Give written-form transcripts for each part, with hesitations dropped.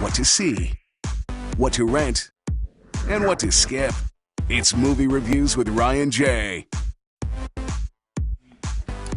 what to see, what to rent, and what to skip. It's Movie Reviews with Ryan J.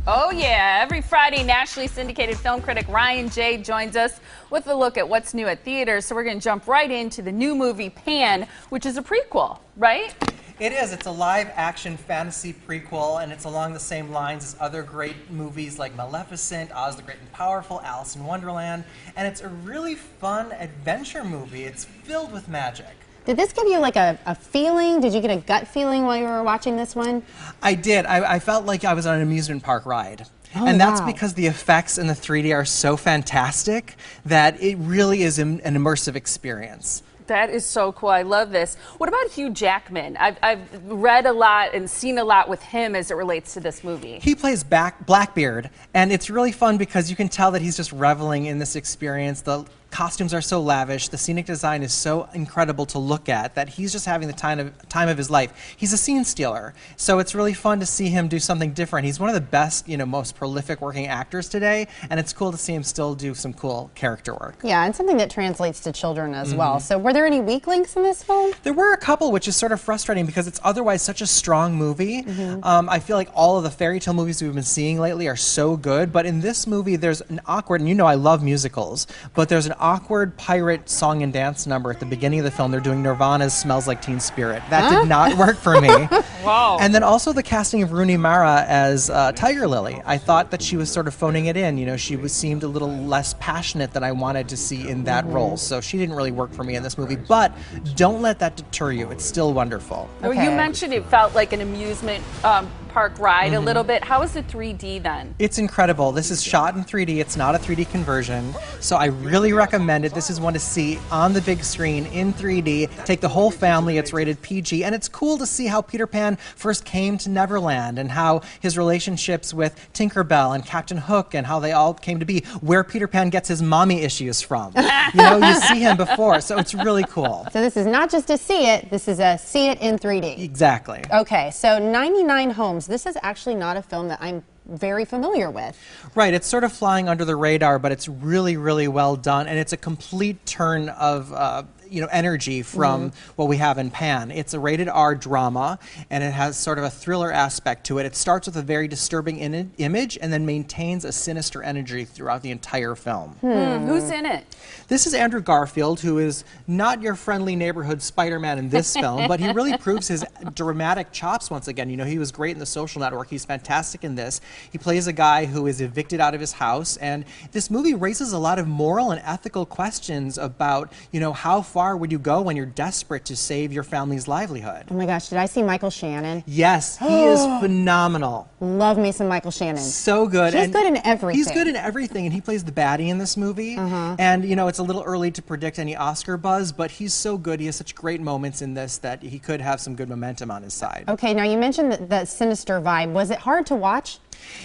Oh yeah, every Friday, nationally syndicated film critic Ryan J. joins us with a look at what's new at theaters. So we're going to jump right into the new movie Pan, which is a prequel, right? It is. It's a live-action fantasy prequel, and it's along the same lines as other great movies like Maleficent, Oz the Great and Powerful, Alice in Wonderland, and it's a really fun adventure movie. It's filled with magic. Did this give you like a feeling? Did you get a gut feeling while you were watching this one? I did. I felt like I was on an amusement park ride. Oh, and that's because the effects in the 3D are so fantastic that it really is an immersive experience. That is so cool. I love this. What about Hugh Jackman? I've read a lot and seen a lot with him as it relates to this movie. He plays Blackbeard, and it's really fun because you can tell that he's just reveling in this experience. The costumes are so lavish, the scenic design is so incredible to look at that he's just having the time of his life. He's a scene stealer, so it's really fun to see him do something different. He's one of the best, most prolific working actors today, and it's cool to see him still do some cool character work. Yeah, and something that translates to children as well. So were there any weak links in this film? There were a couple, which is sort of frustrating because it's otherwise such a strong movie. I feel like all of the fairy tale movies we've been seeing lately are so good, but in this movie there's an awkward, and I love musicals, but there's an awkward pirate song and dance number at the beginning of the film. They're doing Nirvana's Smells Like Teen Spirit. That did not work for me. Wow. And then also the casting of Rooney Mara as Tiger Lily. I thought that she was sort of phoning it in. She seemed a little less passionate than I wanted to see in that role. So she didn't really work for me in this movie. But don't let that deter you. It's still wonderful. Okay. Well, you mentioned it felt like an amusement park ride a little bit. How is the 3D then? It's incredible. This is shot in 3D. It's not a 3D conversion. So I really recommend it. This is one to see on the big screen in 3D. Take the whole family. It's rated PG. And it's cool to see how Peter Pan first came to Neverland and how his relationships with Tinkerbell and Captain Hook and how they all came to be, where Peter Pan gets his mommy issues from. You see him before. So it's really cool. So this is not just to see it. This is a see it in 3D. Exactly. Okay, so 99 Homes. This is actually not a film that I'm very familiar with. Right, it's sort of flying under the radar, but it's really, really well done, and it's a complete turn of energy from what we have in Pan. It's a rated R drama, and it has sort of a thriller aspect to it. It starts with a very disturbing image and then maintains a sinister energy throughout the entire film. Who's in it? This is Andrew Garfield, who is not your friendly neighborhood Spider-Man in this film, but he really proves his dramatic chops once again. He was great in The Social Network. He's fantastic in this. He plays a guy who is evicted out of his house, and this movie raises a lot of moral and ethical questions about, how far would you go when you're desperate to save your family's livelihood? Oh my gosh, did I see Michael Shannon? Yes, he is phenomenal. Love me some Michael Shannon. So good. He's good in everything. He's good in everything, and he plays the baddie in this movie. And, it's a little early to predict any Oscar buzz, but he's so good. He has such great moments in this that he could have some good momentum on his side. Okay, now you mentioned that sinister vibe. Was it hard to watch?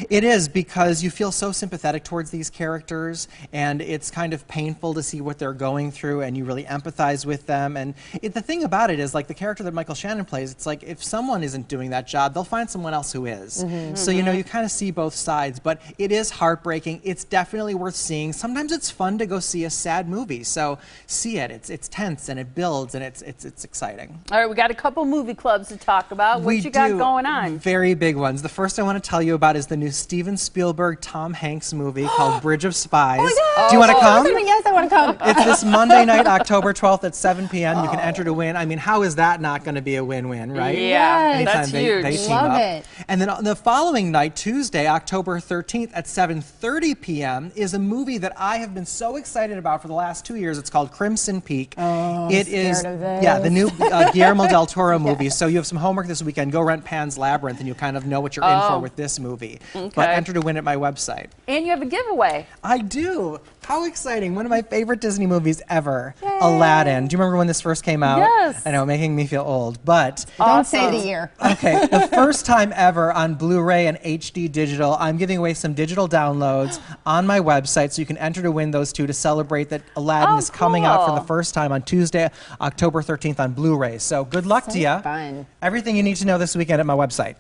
It is, because you feel so sympathetic towards these characters, and it's kind of painful to see what they're going through, and you really empathize with them. And the thing about it is, like the character that Michael Shannon plays, it's like if someone isn't doing that job, they'll find someone else who is. So, you kind of see both sides, but it is heartbreaking. It's definitely worth seeing. Sometimes it's fun to go see a sad movie, so see it. It's tense, and it builds, and it's exciting. All right, we got a couple movie clubs to talk about. What you got going on? Very big ones. The first I want to tell you about is the new Steven Spielberg, Tom Hanks movie called Bridge of Spies. Oh my God. Do you want to come? Yes, I want to come. It's this Monday night, October 12th at 7 p.m. You can enter to win. I mean, how is that not going to be a win-win, right? Yeah, Anytime that's huge. They team Love up. it. And then on the following night, Tuesday, October 13th at 7:30 p.m. is a movie that I have been so excited about for the last 2 years. It's called Crimson Peak. Oh, it I'm is, scared of this. yeah, the new Guillermo del Toro movie. So you have some homework this weekend. Go rent Pan's Labyrinth, and you kind of know what you're in for with this movie. But enter to win at my website. And you have a giveaway. I do. How exciting. One of my favorite Disney movies ever. Yay. Aladdin. Do you remember when this first came out? Yes. I know, making me feel old, but... Don't say the year. Okay, the first time ever on Blu-ray and HD digital, I'm giving away some digital downloads on my website, so you can enter to win those two to celebrate that Aladdin is coming out for the first time on Tuesday, October 13th on Blu-ray. So good luck to you. Fun. Everything you need to know this weekend at my website.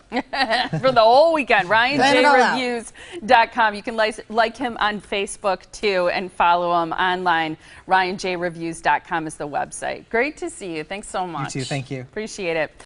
For the whole weekend, RyanJReviews.com. You can like him on Facebook, too. and follow him online. RyanJReviews.com is the website. Great to see you. Thanks so much. You too. Thank you. Appreciate it.